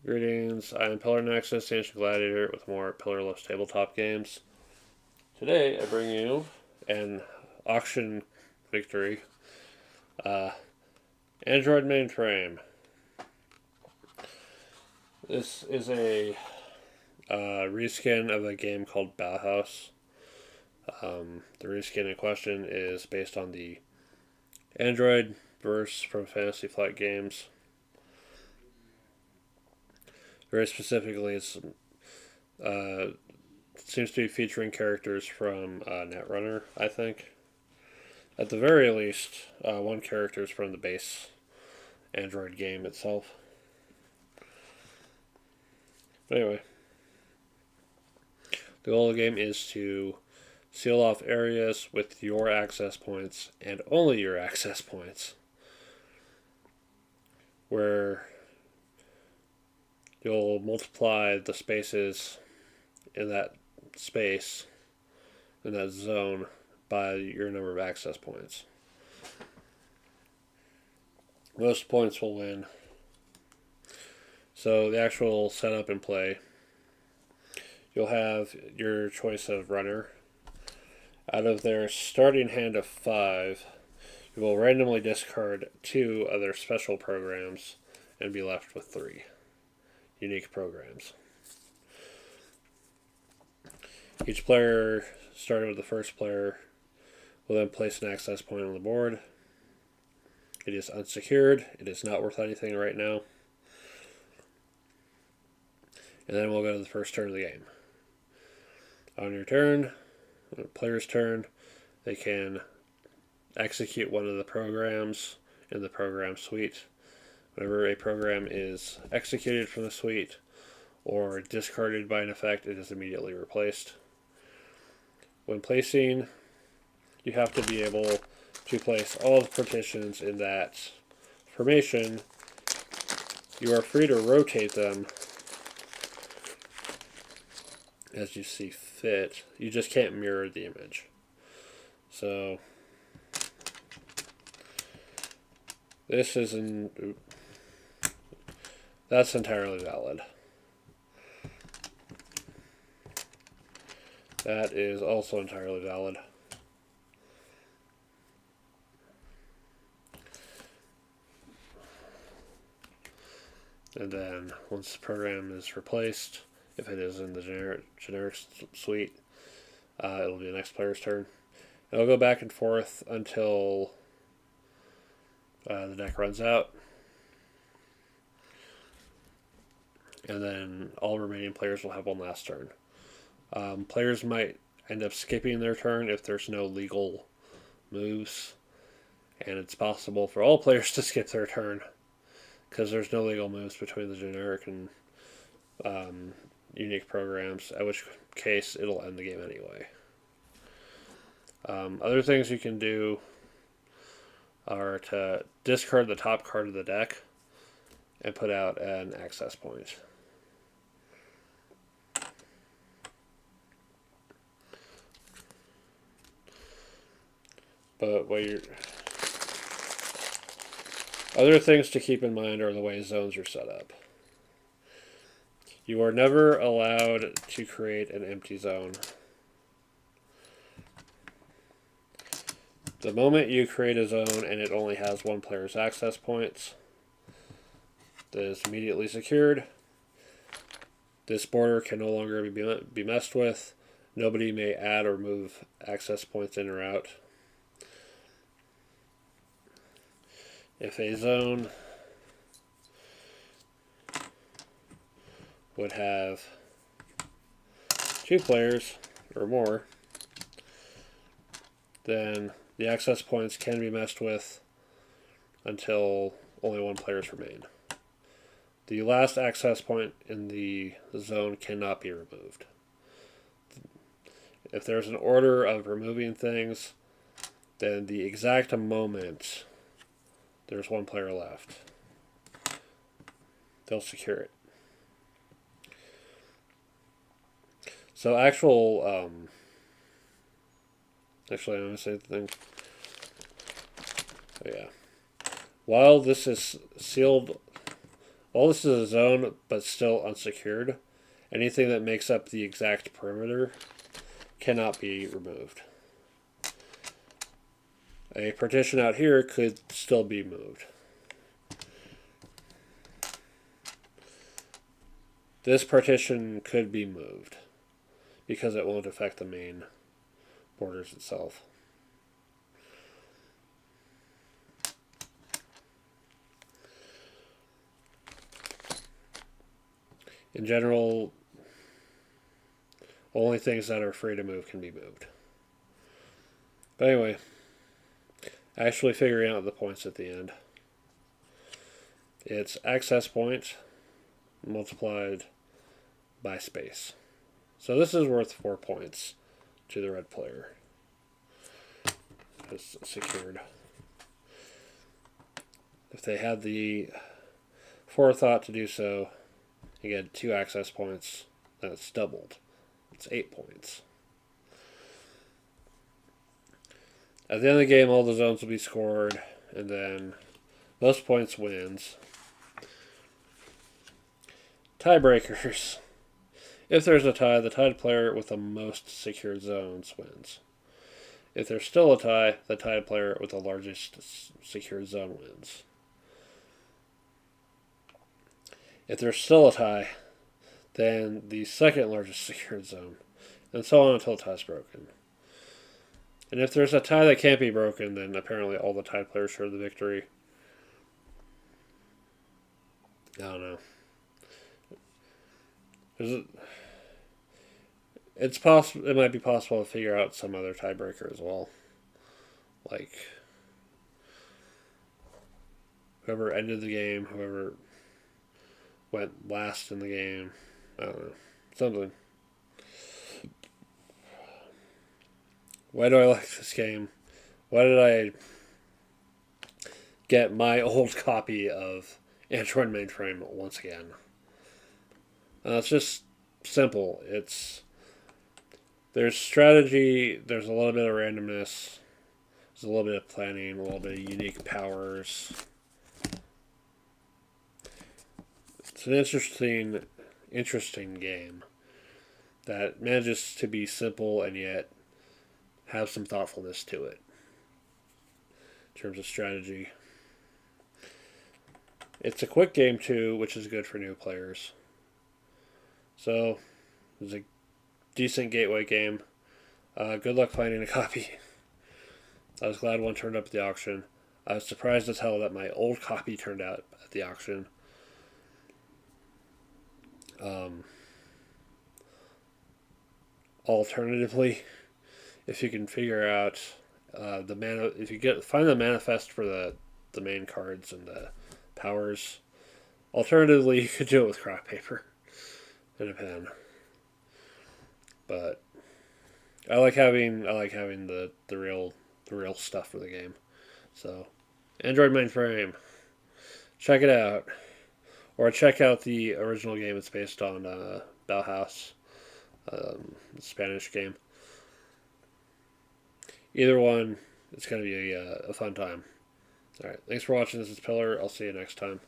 Greetings, I am Pillar Nexus, the Ancient Gladiator, with more pillarless tabletop games. Today I bring you an auction victory, Android Mainframe. This is a reskin of a game called Bauhaus. The reskin in question is based on the Android verse from Fantasy Flight Games. Very specifically, it's seems to be featuring characters from Netrunner, I think. At the very least, one character is from the base Android game itself. But anyway, the goal of the game is to seal off areas with your access points and only your access points, where you'll multiply the spaces in that space, in that zone, by your number of access points. Most points will win. So the actual setup and play, you'll have your choice of runner. Out of their starting hand of 5, you will randomly discard 2 of their special programs and be left with 3 unique programs. Each player, starting with the first player, will then place an access point on the board. It is unsecured. It is not worth anything right now. And then we'll go to the first turn of the game. On your turn, on the player's turn, they can execute one of the programs in the program suite. Whenever a program is executed from the suite or discarded by an effect, it is immediately replaced. When placing, you have to be able to place all the partitions in that formation. You are free to rotate them as you see fit. You just can't mirror the image. So this is that's entirely valid. That is also entirely valid. And then once the program is replaced, if it is in the generic suite, it'll be the next player's turn. It'll go back and forth until the deck runs out. And then all remaining players will have one last turn. Players might end up skipping their turn if there's no legal moves. And it's possible for all players to skip their turn because there's no legal moves between the generic and unique programs, at which case it'll end the game anyway. Other things you can do are to discard the top card of the deck and put out an access point. But other things to keep in mind are the way zones are set up. You are never allowed to create an empty zone. The moment you create a zone and it only has one player's access points, that is immediately secured. This border can no longer be messed with. Nobody may add or move access points in or out. If a zone would have 2 players or more, then the access points can be messed with until only 1 player's remain. The last access point in the zone cannot be removed. If there's an order of removing things, then the exact moment there's 1 player left, they'll secure it. So actually, I'm going to say the thing. Oh, yeah. While this is sealed While this is a zone, but still unsecured, anything that makes up the exact perimeter cannot be removed. A partition out here could still be moved. This partition could be moved because it won't affect the main borders itself. In general, only things that are free to move can be moved. But anyway, actually figuring out the points at the end. It's access point multiplied by space. So this is worth 4 points to the red player. It's secured. If they had the forethought to do so, you get 2 access points, then it's doubled. It's 8 points. At the end of the game, all the zones will be scored, and then most points wins. Tiebreakers. If there's a tie, the tied player with the most secured zones wins. If there's still a tie, the tied player with the largest secured zone wins. If there's still a tie, then the second largest secured zone, and so on until a tie is broken. And if there's a tie that can't be broken, then apparently all the tied players share the victory. I don't know. It's possible. It might be possible to figure out some other tiebreaker as well, like whoever ended the game, whoever went last in the game. I don't know, something. Why do I like this game? Why did I get my old copy of Android Mainframe once again? It's just simple. There's strategy, there's a little bit of randomness, there's a little bit of planning, a little bit of unique powers. It's an interesting game that manages to be simple and yet have some thoughtfulness to it in terms of strategy. It's a quick game too, which is good for new players. So, it's a decent gateway game. Good luck finding a copy. I was glad one turned up at the auction. I was surprised as hell that my old copy turned out at the auction. Alternatively, if you can figure out if you find the manifest for the main cards and the powers, alternatively you could do it with craft paper and a pen. But I like having the real stuff for the game. So, Android Mainframe, check it out, or check out the original game. It's based on Bauhaus, Spanish game. Either one, it's going to be a fun time. All right, thanks for watching. This is Pillar. I'll see you next time.